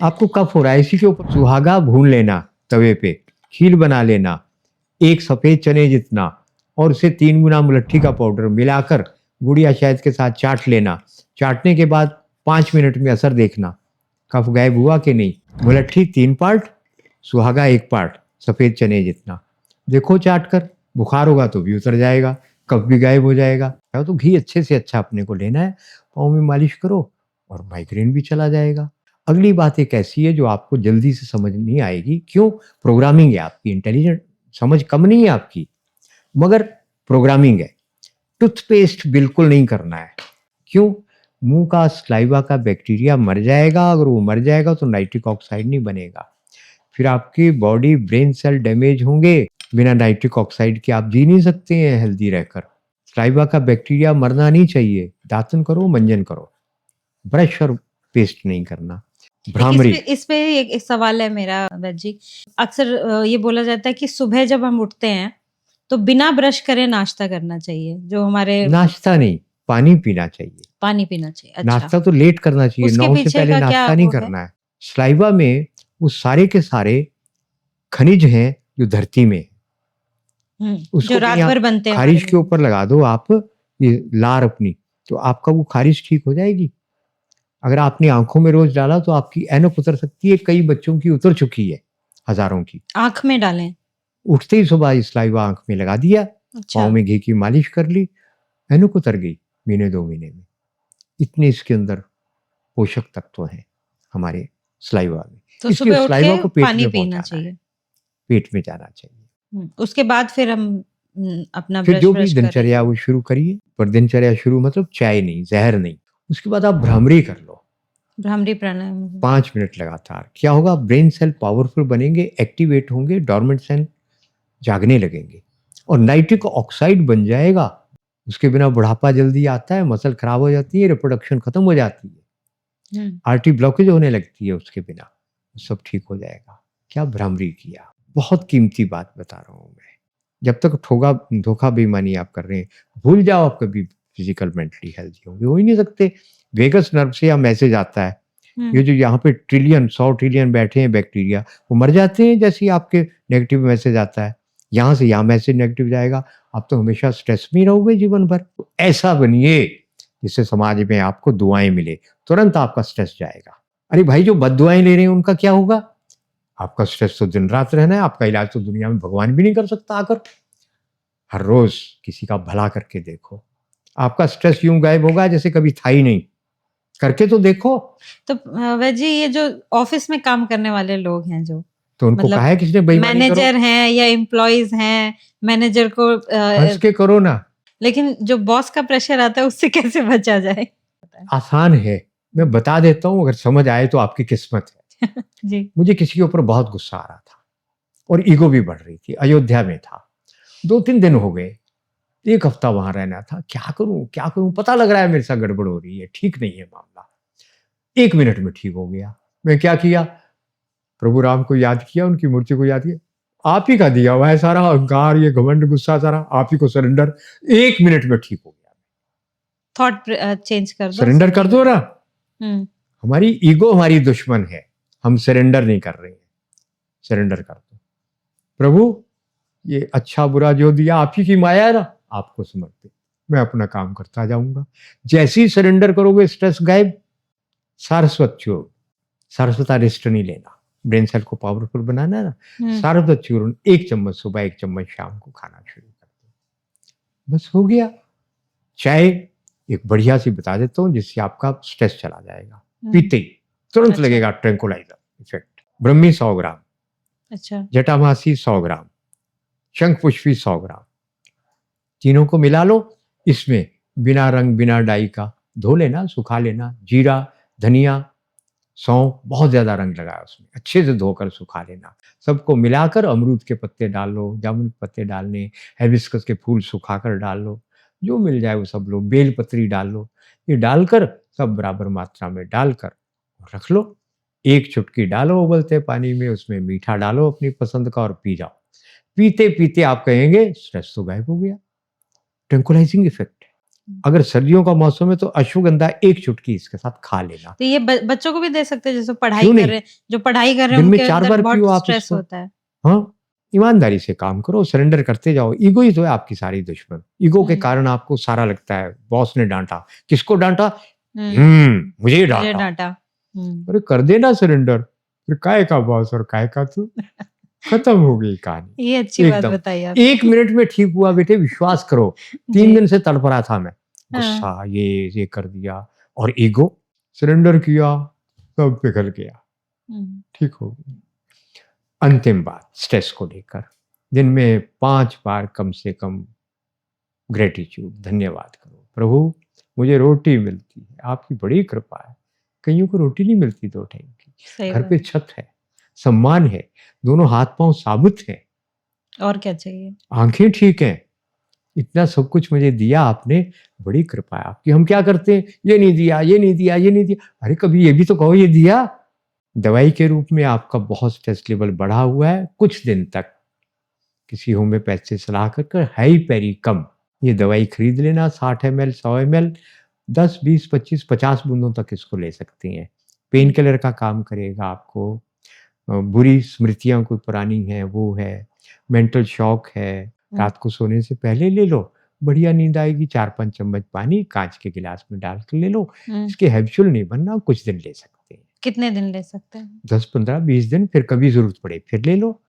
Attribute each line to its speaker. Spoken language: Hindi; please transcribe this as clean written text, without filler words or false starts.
Speaker 1: आपको कफ हो रहा है, इसी के ऊपर सुहागा भून लेना तवे पे, खीर बना लेना, एक सफेद चने जितना, और उसे 3 गुना मुलट्ठी का पाउडर मिलाकर गुड़ या शहद के साथ चाट लेना। चाटने के बाद 5 मिनट में असर देखना, कफ गायब हुआ कि नहीं। मुलट्ठी 3 पार्ट, सुहागा 1 पार्ट, सफेद चने जितना। देखो चाट कर, बुखार होगा तो भी उतर जाएगा, कफ भी गायब हो जाएगा। तो घी अच्छे से अच्छा अपने को लेना है, पाँव में मालिश करो और माइग्रेन भी चला जाएगा। अगली बात एक ऐसी है जो आपको जल्दी से समझ नहीं आएगी। क्यों? प्रोग्रामिंग है आपकी, इंटेलिजेंट समझ कम नहीं है आपकी, मगर प्रोग्रामिंग है। टूथपेस्ट बिल्कुल नहीं करना है। क्यों? मुंह का स्लाइवा का बैक्टीरिया मर जाएगा। अगर वो मर जाएगा तो नाइट्रिक ऑक्साइड नहीं बनेगा, फिर आपकी बॉडी ब्रेन सेल डैमेज होंगे। बिना नाइट्रिक ऑक्साइड के आप जी नहीं सकते हैं हेल्दी रहकर। स्लाइवा का बैक्टीरिया मरना नहीं चाहिए। दातन करो, मंजन करो, ब्रश और पेस्ट नहीं करना। भ्रामरी,
Speaker 2: इस पे एक सवाल है मेरा वैद जी। अक्सर ये बोला जाता है कि सुबह जब हम उठते हैं तो बिना ब्रश करे नाश्ता करना चाहिए, जो हमारे
Speaker 1: नाश्ता नहीं, पानी पीना चाहिए।
Speaker 2: पानी पीना चाहिए। अच्छा,
Speaker 1: नाश्ता तो लेट करना चाहिए,
Speaker 2: उसके
Speaker 1: 9 से
Speaker 2: पीछे
Speaker 1: पहले
Speaker 2: का क्या
Speaker 1: नाश्ता नहीं
Speaker 2: वो है?
Speaker 1: करना है। स्लाइवा में वो सारे के सारे खनिज हैं जो धरती में है।
Speaker 2: जो
Speaker 1: उसको
Speaker 2: रात
Speaker 1: यहाँ
Speaker 2: भर बनते हैं
Speaker 1: खारिज
Speaker 2: हमारे
Speaker 1: के
Speaker 2: मुंह में।
Speaker 1: ऊपर लगा दो आप ये लार अपनी, तो आपका वो खारिज ठीक हो जाएगी। अगर आपने आंखों में रोज डाला तो आपकी ऐनक उतर सकती है। कई बच्चों की उतर चुकी है, हजारों की।
Speaker 2: आँख में डालें?
Speaker 1: उठते ही सुबह स्लाइवा आंख में लगा दिया,
Speaker 2: अच्छा,
Speaker 1: पाँव में घी की मालिश कर ली, ऐनक उतर गई महीने 2 महीने में। इतने इसके अंदर पोषक तत्व हैं हमारे स्लाइवा में।
Speaker 2: तो
Speaker 1: इसलिए
Speaker 2: सुबह उठ
Speaker 1: स्लाइवा
Speaker 2: के
Speaker 1: को पेट
Speaker 2: पानी
Speaker 1: में
Speaker 2: पीना
Speaker 1: पहुंचाना है,
Speaker 2: चाहिए।
Speaker 1: पेट में जाना चाहिए।
Speaker 2: उसके बाद फिर हम अपना
Speaker 1: फिर
Speaker 2: ब्रश
Speaker 1: जो भी
Speaker 2: ब्रश करें।
Speaker 1: दिनचर्या वो शुरू करिए, पर दिनचर्या शुरू मतलब चाय नहीं, जहर नहीं। उसके बाद आप भ्रामरी कर लो,
Speaker 2: भ्रामरी प्राणायाम।
Speaker 1: 5 मिनट लगातार। क्या होगा? ब्रेन सेल पावरफुल बनेंगे, एक्टिवेट होंगे, डॉर्मेंट सेल जागने लगेंगे और नाइट्रिक ऑक्साइड बन जाएगा। उसके बिना बुढ़ापा जल्दी आता है, मसल खराब हो जाती है, रिप्रोडक्शन खत्म हो जाती है, आर्टरी ब्लॉकेज होने लगती है। उसके बिना सब ठीक हो जाएगा। क्या भ्रामरी किया? बहुत कीमती बात बता रहा हूं मैं। जब तक धोखा बेईमानी आप कर रहे हैं, भूल जाओ आप कभी फिजिकल मेंटली हेल्थी होंगे, हो ही नहीं सकते। वेगस नर्व से यह मैसेज आता है, ये जो यहाँ पे 100 ट्रिलियन बैठे हैं बैक्टीरिया, वो मर जाते हैं जैसे ही आपके नेगेटिव मैसेज आता है। यहाँ से यहाँ मैसेज नेगेटिव जाएगा, आप तो हमेशा स्ट्रेस में रहोगे जीवन भर। तो ऐसा बनिए जिससे समाज में आपको दुआएं मिले, तुरंत आपका स्ट्रेस जाएगा। अरे भाई, जो बद्दुआएं ले रहे हैं उनका क्या होगा? आपका स्ट्रेस तो दिन रात रहना है। आपका इलाज तो दुनिया में भगवान भी नहीं कर सकता आकर। हर रोज किसी का भला करके देखो, आपका स्ट्रेस यूं गायब होगा जैसे कभी था ही नहीं। करके तो देखो।
Speaker 2: तो वैद जी, ये जो ऑफिस में काम करने वाले लोग हैं, जो
Speaker 1: तो उनको
Speaker 2: मतलब
Speaker 1: कहा है किसने बेईमानी करो?
Speaker 2: मैनेजर हैं या एम्प्लॉइज हैं, मैनेजर को
Speaker 1: हंस के करो ना।
Speaker 2: लेकिन जो बॉस का प्रेशर आता है उससे कैसे बचा जाए?
Speaker 1: आसान है, मैं बता देता हूँ, अगर समझ आए तो आपकी किस्मत है।
Speaker 2: जी।
Speaker 1: मुझे किसी के ऊपर बहुत गुस्सा आ रहा था और ईगो भी बढ़ रही थी। अयोध्या में था, 2-3 दिन हो गए, 1 हफ्ता वहां रहना था। क्या करूं, पता लग रहा है मेरे साथ गड़बड़ हो रही है, ठीक नहीं है मामला। 1 मिनट में ठीक हो गया। मैं क्या किया? प्रभु राम को याद किया, उनकी मूर्ति को याद किया। आप ही का दिया हुआ है सारा अहंकार, ये घमंड, गुस्सा सारा आप ही को सरेंडर। 1 मिनट में ठीक हो गया।
Speaker 2: थॉट चेंज कर दो,
Speaker 1: सरेंडर कर दो ना। हमारी ईगो हमारी दुश्मन है, हम सरेंडर नहीं कर रहे हैं। सरेंडर कर दो। प्रभु, ये अच्छा बुरा जो दिया आप ही की माया है ना, आपको समर्पित, मैं अपना काम करता जाऊंगा। जैसे ही सरेंडर करोगे, स्ट्रेस गायब। सारस्वत चूर्ण, सारस्वता रेस्ट नहीं लेना, ब्रेन सेल को पावरफुल बनाना है ना। सारस्वत चूर्ण 1 चम्मच सुबह, 1 चम्मच शाम को खाना शुरू कर दो, बस हो गया। चाय एक बढ़िया सी बता देता हूँ जिससे आपका स्ट्रेस चला जाएगा। पीते ही तुरंत
Speaker 2: अच्छा।
Speaker 1: लगेगा ट्रैंकुलाइजर इफेक्ट। ब्रह्मी 100 ग्राम,
Speaker 2: अच्छा,
Speaker 1: जटामासी 100 ग्राम, शंख पुष्पी 100 ग्राम, तीनों को मिला लो। इसमें बिना रंग बिना डाई का धो लेना, सुखा लेना। जीरा, धनिया, सौंफ, बहुत ज्यादा रंग लगाया उसमें, अच्छे से धोकर सुखा लेना। सबको मिलाकर अमरूद के पत्ते डाल लो, जामुन के पत्ते डालने, हिबिस्कस के फूल सुखाकर डाल लो, जो मिल जाए वो सब लो, बेल पत्री डाल लो। ये डालकर सब बराबर मात्रा में डालकर रख लो। 1 चुटकी डालो उबलते पानी में, उसमें मीठा डालो अपनी पसंद का और पी जाओ। पीते पीते आप कहेंगे स्ट्रेस तो गायब हो गया। ट्रैंकुलाइजिंग इफेक्ट है। अगर सर्दियों का मौसम है तो अश्वगंधा एक चुटकी इसके साथ खा लेना।
Speaker 2: तो ये बच्चों को भी दे सकते हैं, जैसे पढ़ाई
Speaker 1: क्यों
Speaker 2: कर
Speaker 1: नहीं?
Speaker 2: रहे हैं, जो पढ़ाई कर रहे हैं
Speaker 1: दिन में
Speaker 2: उनके
Speaker 1: 4
Speaker 2: अंदर
Speaker 1: बार पियो
Speaker 2: बहुत
Speaker 1: आप
Speaker 2: स्ट्रेस
Speaker 1: इसको।
Speaker 2: होता है।
Speaker 1: हाँ, ईमानदारी से काम करो, सरेंडर करते जाओ। ईगो ही तो है आपकी सारी दुश्मन। ईगो के
Speaker 2: हम्म,
Speaker 1: कारण आपको सारा लगता है, बॉस ने डांटा, किसको डांटा?
Speaker 2: हम्म,
Speaker 1: मुझे
Speaker 2: मुझे
Speaker 1: डांटा।
Speaker 2: डांटा।
Speaker 1: अरे कर देना सरेंडर, फिर काय का बॉस और काय का तू, खत्म हो गई कहानी
Speaker 2: ये अच्छी बात
Speaker 1: एकदम।
Speaker 2: बताई आपने।
Speaker 1: 1 मिनट में ठीक हुआ बेटे, विश्वास करो। 3
Speaker 2: जी।
Speaker 1: दिन से तड़प रहा था मैं,
Speaker 2: हाँ।
Speaker 1: गुस्सा ये कर दिया, और ईगो सरेंडर किया, सब पिघल गया, ठीक हो गई। अंतिम बात स्ट्रेस को लेकर, दिन में 5 बार कम से कम ग्रेटिट्यूड, धन्यवाद करो। प्रभु मुझे रोटी मिलती है, आपकी बड़ी कृपा है। कईयों को रोटी नहीं मिलती 2 टाइम की,
Speaker 2: सही
Speaker 1: घर
Speaker 2: बात
Speaker 1: पे
Speaker 2: है।
Speaker 1: छत है, सम्मान है, दोनों हाथ पांव साबुत हैं,
Speaker 2: और क्या चाहिए?
Speaker 1: आंखें ठीक हैं, इतना सब कुछ मुझे दिया आपने, बड़ी कृपा है आपकी। हम क्या करते हैं, ये नहीं दिया, ये नहीं दिया, ये नहीं दिया। अरे कभी ये भी तो कहो ये दिया। दवाई के रूप में आपका बहुत स्ट्रेस लेवल बढ़ा हुआ है, कुछ दिन तक किसी होम्योपैथ से सलाह कर हाइपेरिकम ये दवाई खरीद लेना, 60 ml 100 ml 10 20 25 50 बूंदों तक इसको ले सकते हैं। पेन किलर का काम करेगा आपको। बुरी स्मृतियां कोई पुरानी हैं वो है, मेंटल शॉक है, रात को सोने से पहले ले लो, बढ़िया नींद आएगी। 4-5 चम्मच पानी कांच के गिलास में डाल कर ले लो। इसके हैबिचुअल नहीं बनना, कुछ दिन ले सकते हैं,
Speaker 2: कितने दिन ले सकते हैं?
Speaker 1: 10 15 20 दिन, फिर कभी जरूरत पड़े फिर ले लो।